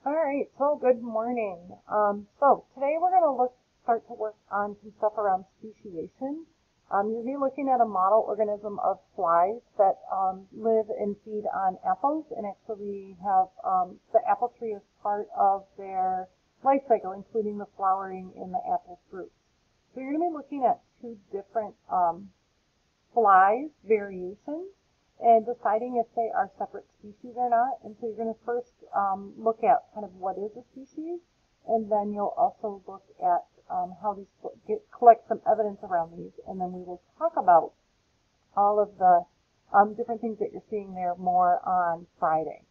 All right, so good morning. So today we're going to start to work on some stuff around speciation. You'll be looking at a model organism of flies that live and feed on apples and actually have the apple tree as part of their life cycle, including the flowering in the apple fruit. So you're going to be looking at two different flies variations and deciding if they are separate species or not. And so you're going to first look at kind of what is a species, and then you'll also look at how these collect some evidence around these, and then we will talk about all of the different things that you're seeing there more on Friday.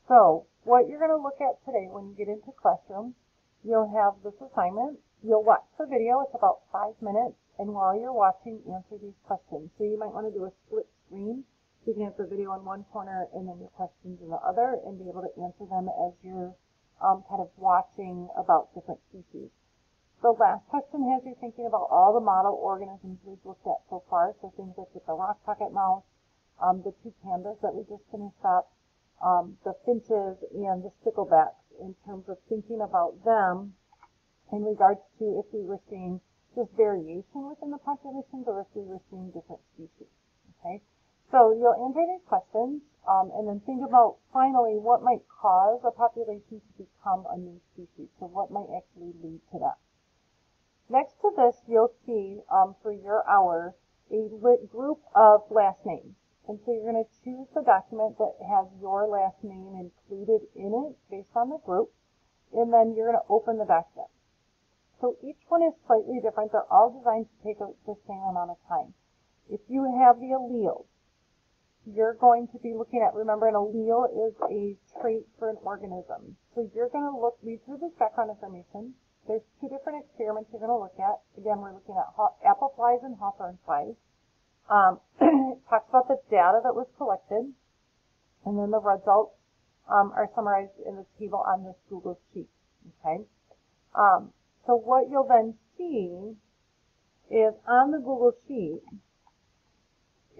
So what you're going to look at today when you get into classroom, you'll have this assignment. You'll watch the video. It's about 5 minutes. And while you're watching, answer these questions. So you might want to do a split screen. So you can have the video in one corner and then your questions in the other and be able to answer them as you're kind of watching about different species. The last question has you thinking about all the model organisms we've looked at so far. So things like the rock pocket mouse, the two pandas that we just finished up, the finches and the sticklebacks, in terms of thinking about them in regards to if we were seeing just variation within the populations or if we were seeing different species. Okay, so you'll answer these questions and then think about finally what might cause a population to become a new species. So what might actually lead to that? Next to this, you'll see for your hour a group of last names. And so you're going to choose the document that has your last name included in it based on the group, and then you're going to open the document. So each one is slightly different. They're all designed to take the same amount of time. If you have the alleles, you're going to be looking at, remember, an allele is a trait for an organism. So you're going to read through this background information. There's two different experiments you're going to look at. Again, we're looking at apple flies and hawthorn flies. It talks about the data that was collected, and then the results are summarized in the table on this Google Sheet. Okay. So what you'll then see is on the Google Sheet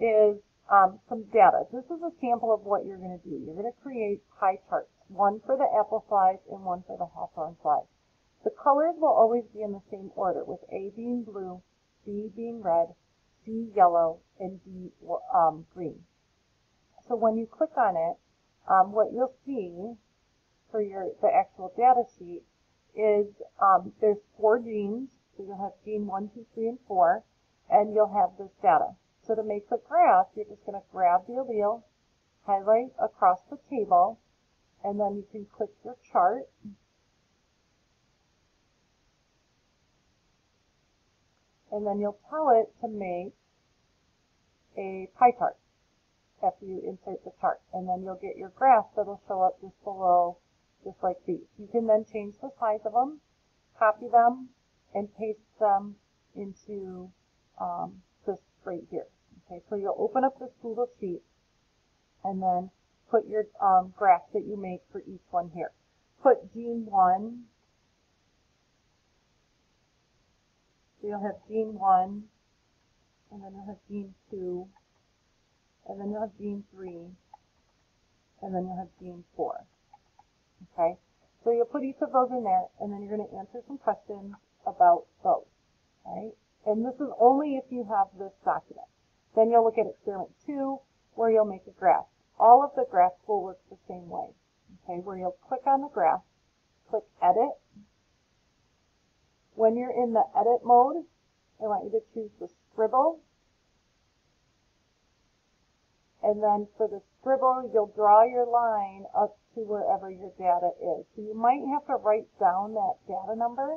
is some data. This is a sample of what you're going to do. You're going to create pie charts, one for the apple flies and one for the hawthorn flies. The colors will always be in the same order, with A being blue, B being red, C yellow, and D green. So when you click on it, what you'll see for the actual data sheet is there's 4 genes. So you'll have gene 1, 2, 3, and 4, and you'll have this data. So to make the graph, you're just going to grab the allele, highlight across the table, and then you can click your chart. And then you'll tell it to make a pie chart after you insert the chart. And then you'll get your graph that'll show up just below, just like these. You can then change the size of them, copy them, and paste them into this right here. Okay, so you'll open up this Google Sheet and then put your graph that you make for each one here. Put gene 1. So you'll have gene 1, and then you'll have gene 2, and then you'll have gene 3, and then you'll have gene 4. Okay, so you'll put each of those in there, and then you're going to answer some questions about those. Right, and this is only if you have this document. Then you'll look at experiment 2, where you'll make a graph. All of the graphs will work the same way. Okay, where you'll click on the graph, click Edit. When you're in the edit mode, I want you to choose the scribble. And then for the scribble, you'll draw your line up to wherever your data is. So you might have to write down that data number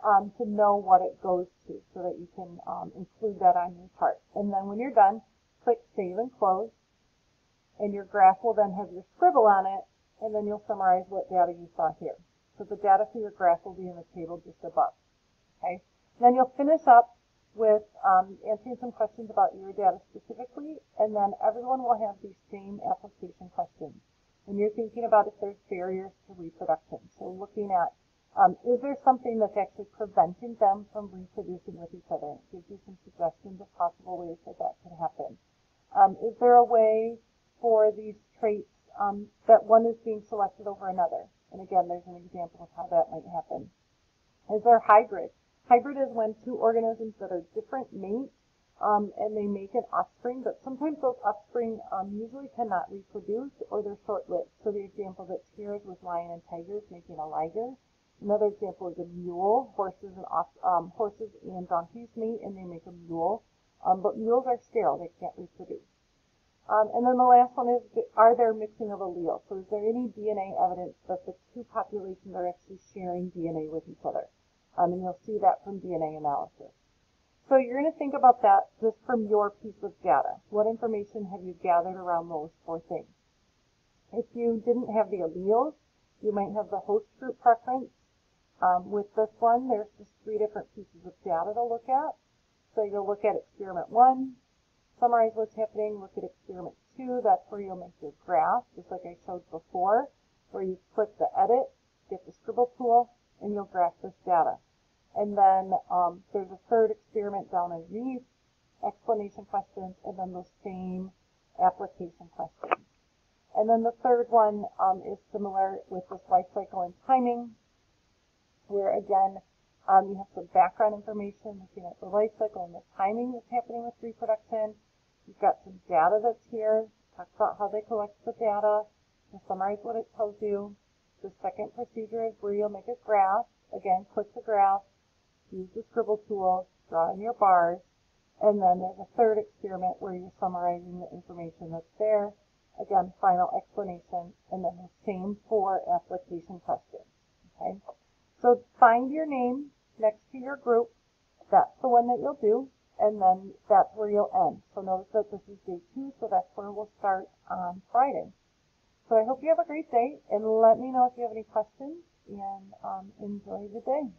to know what it goes to so that you can include that on your chart. And then when you're done, click Save and Close. And your graph will then have your scribble on it, and then you'll summarize what data you saw here. So the data for your graph will be in the table just above. Okay. Then you'll finish up with answering some questions about your data specifically, and then everyone will have these same application questions. And you're thinking about if there's barriers to reproduction. So looking at, is there something that's actually preventing them from reproducing with each other? It gives you some suggestions of possible ways that that could happen. Is there a way for these traits that one is being selected over another? And again, there's an example of how that might happen. Is there hybrid? Hybrid is when two organisms that are different mate and they make an offspring, but sometimes those offspring usually cannot reproduce or they're short-lived. So the example that's here is with lion and tigers making a liger. Another example is a mule. Horses and donkeys mate and they make a mule, but mules are sterile; they can't reproduce. And then the last one is, are there mixing of alleles? So is there any DNA evidence that the two populations are actually sharing DNA with each other? And you'll see that from DNA analysis. So you're going to think about that just from your piece of data. What information have you gathered around those four things? If you didn't have the alleles, you might have the host group preference. With this one, there's just 3 different pieces of data to look at. So you'll look at experiment 1, summarize what's happening, look at experiment 2, that's where you'll make your graph, just like I showed before, where you click the edit, get the scribble tool, and you'll graph this data. And then there's a third experiment down underneath, explanation questions, and then those same application questions. And then the third one is similar with this life cycle and timing, where again, you have some background information looking at the life cycle and the timing that's happening with reproduction. You've got some data that's here, talk about how they collect the data, to summarize what it tells you. The second procedure is where you'll make a graph. Again, click the graph, use the scribble tool, draw in your bars, and then there's a third experiment where you're summarizing the information that's there. Again, final explanation, and then the same 4 application questions. Okay, so find your name next to your group. That's the one that you'll do, and then that's where you'll end. So notice that this is day 2, so that's where we'll start on Friday. So I hope you have a great day, and let me know if you have any questions, and enjoy the day.